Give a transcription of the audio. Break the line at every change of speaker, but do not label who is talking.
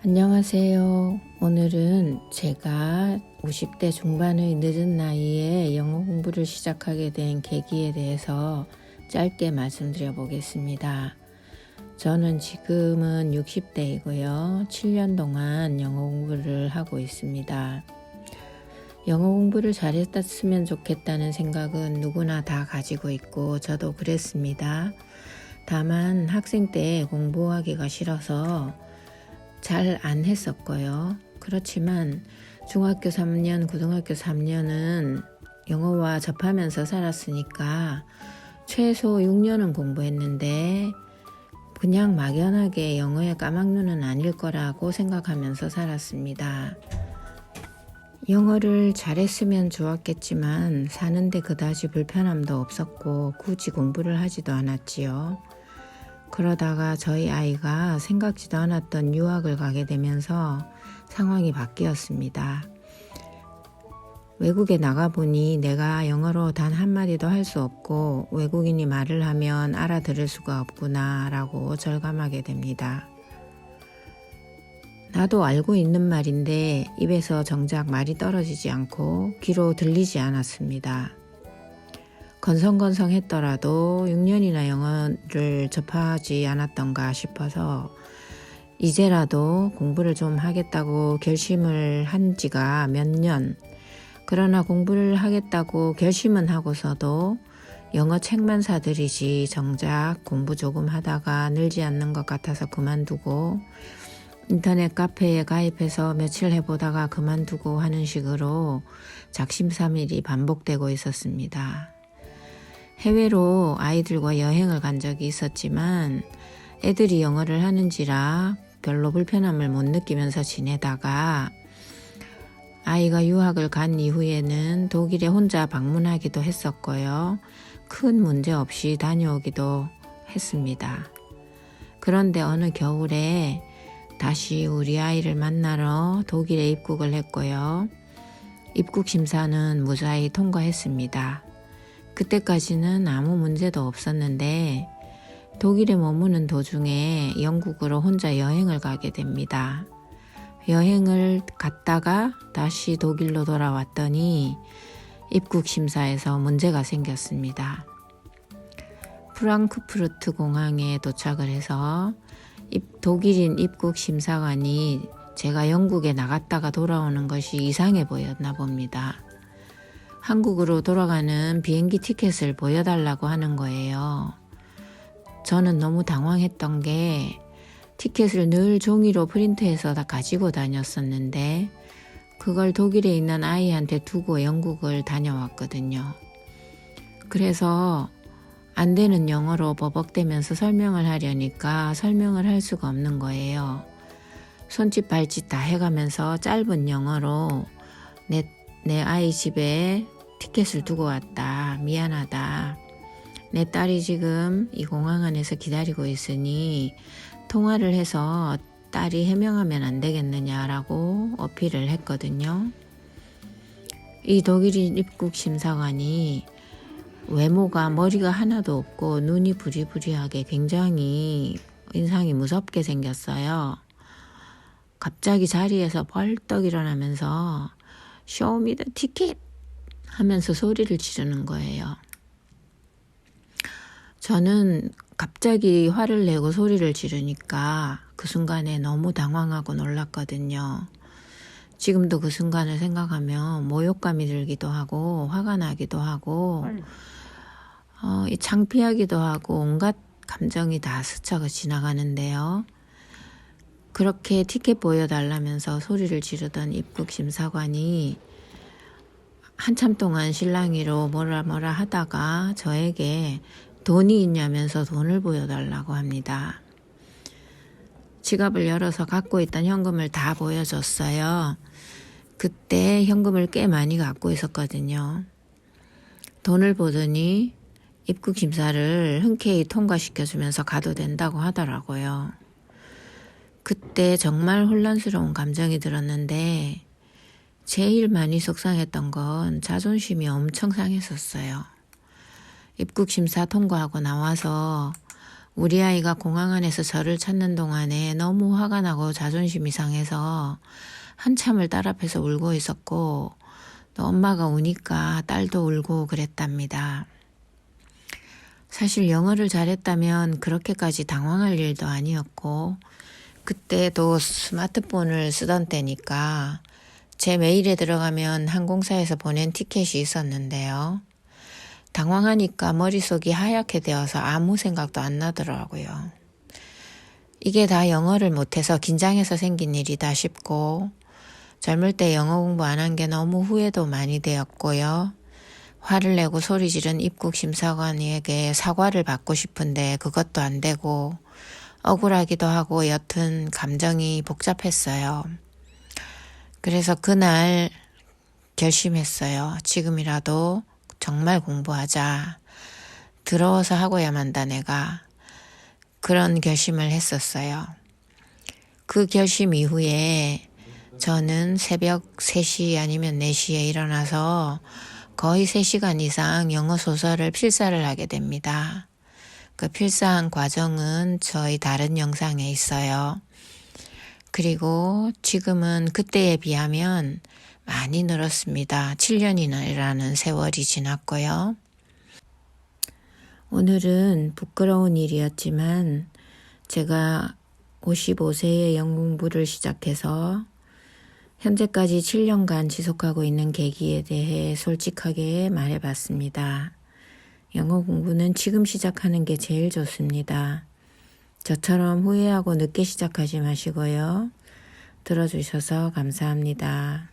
안녕하세요. 오늘은 제가 50대 중반의 늦은 나이에 영어 공부를 시작하게 된 계기에 대해서 짧게 말씀드려 보겠습니다. 저는 지금은 60대이고요. 7년 동안 영어 공부를 하고 있습니다. 영어 공부를 잘했으면 좋겠다는 생각은 누구나 다 가지고 있고 저도 그랬습니다. 다만 학생 때 공부하기가 싫어서 잘 안 했었고요. 그렇지만 중학교 3년, 고등학교 3년은 영어와 접하면서 살았으니까 최소 6년은 공부했는데 그냥 막연하게 영어의 까막눈은 아닐 거라고 생각하면서 살았습니다. 영어를 잘했으면 좋았겠지만 사는데 그다지 불편함도 없었고 굳이 공부를 하지도 않았지요. 그러다가 저희 아이가 생각지도 않았던 유학을 가게 되면서 상황이 바뀌었습니다. 외국에 나가보니 내가 영어로 단 한마디도 할 수 없고 외국인이 말을 하면 알아들을 수가 없구나 라고 절감하게 됩니다. 나도 알고 있는 말인데 입에서 정작 말이 떨어지지 않고 귀로 들리지 않았습니다. 건성건성했더라도 6년이나 영어를 접하지 않았던가 싶어서 이제라도 공부를 좀 하겠다고 결심을 한 지가 몇 년. 그러나 공부를 하겠다고 결심은 하고서도 영어 책만 사들이지 정작 공부 조금 하다가 늘지 않는 것 같아서 그만두고 인터넷 카페에 가입해서 며칠 해보다가 그만두고 하는 식으로 작심삼일이 반복되고 있었습니다. 해외로 아이들과 여행을 간 적이 있었지만 애들이 영어를 하는지라 별로 불편함을 못 느끼면서 지내다가 아이가 유학을 간 이후에는 독일에 혼자 방문하기도 했었고요. 큰 문제 없이 다녀오기도 했습니다. 그런데 어느 겨울에 다시 우리 아이를 만나러 독일에 입국을 했고요. 입국 심사는 무사히 통과했습니다. 그때까지는 아무 문제도 없었는데 독일에 머무는 도중에 영국으로 혼자 여행을 가게 됩니다. 여행을 갔다가 다시 독일로 돌아왔더니 입국 심사에서 문제가 생겼습니다. 프랑크푸르트 공항에 도착을 해서 독일인 입국 심사관이 제가 영국에 나갔다가 돌아오는 것이 이상해 보였나 봅니다. 한국으로 돌아가는 비행기 티켓을 보여달라고 하는 거예요. 저는 너무 당황했던 게 티켓을 늘 종이로 프린트해서 다 가지고 다녔었는데 그걸 독일에 있는 아이한테 두고 영국을 다녀왔거든요. 그래서 안 되는 영어로 버벅대면서 설명을 하려니까 설명을 할 수가 없는 거예요. 손짓 발짓 다 해가면서 짧은 영어로 내 아이 집에 티켓을 두고 왔다. 미안하다. 내 딸이 지금 이 공항 안에서 기다리고 있으니 통화를 해서 딸이 해명하면 안 되겠느냐라고 어필을 했거든요. 이 독일인 입국 심사관이 외모가 머리가 하나도 없고 눈이 부리부리하게 굉장히 인상이 무섭게 생겼어요. 갑자기 자리에서 벌떡 일어나면서 Show me the ticket 하면서 소리를 지르는 거예요. 저는 갑자기 화를 내고 소리를 지르니까 그 순간에 너무 당황하고 놀랐거든요. 지금도 그 순간을 생각하면 모욕감이 들기도 하고 화가 나기도 하고 창피하기도 하고 온갖 감정이 다 스쳐 지나가는데요. 그렇게 티켓 보여달라면서 소리를 지르던 입국 심사관이 한참 동안 실랑이로 뭐라 하다가 저에게 돈이 있냐면서 돈을 보여달라고 합니다. 지갑을 열어서 갖고 있던 현금을 다 보여줬어요. 그때 현금을 꽤 많이 갖고 있었거든요. 돈을 보더니 입국 심사를 흔쾌히 통과시켜주면서 가도 된다고 하더라고요. 그때 정말 혼란스러운 감정이 들었는데 제일 많이 속상했던 건 자존심이 엄청 상했었어요. 입국 심사 통과하고 나와서 우리 아이가 공항 안에서 저를 찾는 동안에 너무 화가 나고 자존심이 상해서 한참을 딸 앞에서 울고 있었고, 또 엄마가 우니까 딸도 울고 그랬답니다. 사실 영어를 잘했다면 그렇게까지 당황할 일도 아니었고, 그때도 스마트폰을 쓰던 때니까 제 메일에 들어가면 항공사에서 보낸 티켓이 있었는데요. 당황하니까 머릿속이 하얗게 되어서 아무 생각도 안 나더라고요. 이게 다 영어를 못해서 긴장해서 생긴 일이다 싶고, 젊을 때 영어 공부 안 한 게 너무 후회도 많이 되었고요. 화를 내고 소리 지른 입국 심사관에게 사과를 받고 싶은데 그것도 안 되고, 억울하기도 하고 여튼 감정이 복잡했어요. 그래서 그날 결심했어요. 지금이라도 정말 공부하자. 더러워서 하고야 만다 내가. 그런 결심을 했었어요. 그 결심 이후에 저는 새벽 3시 아니면 4시에 일어나서 거의 3시간 이상 영어 소설을 필사를 하게 됩니다. 그 필사한 과정은 저희 다른 영상에 있어요. 그리고 지금은 그때에 비하면 많이 늘었습니다. 7년이라는 세월이 지났고요. 오늘은 부끄러운 일이었지만 제가 55세에 영어 공부를 시작해서 현재까지 7년간 지속하고 있는 계기에 대해 솔직하게 말해봤습니다. 영어 공부는 지금 시작하는 게 제일 좋습니다. 저처럼 후회하고 늦게 시작하지 마시고요. 들어주셔서 감사합니다.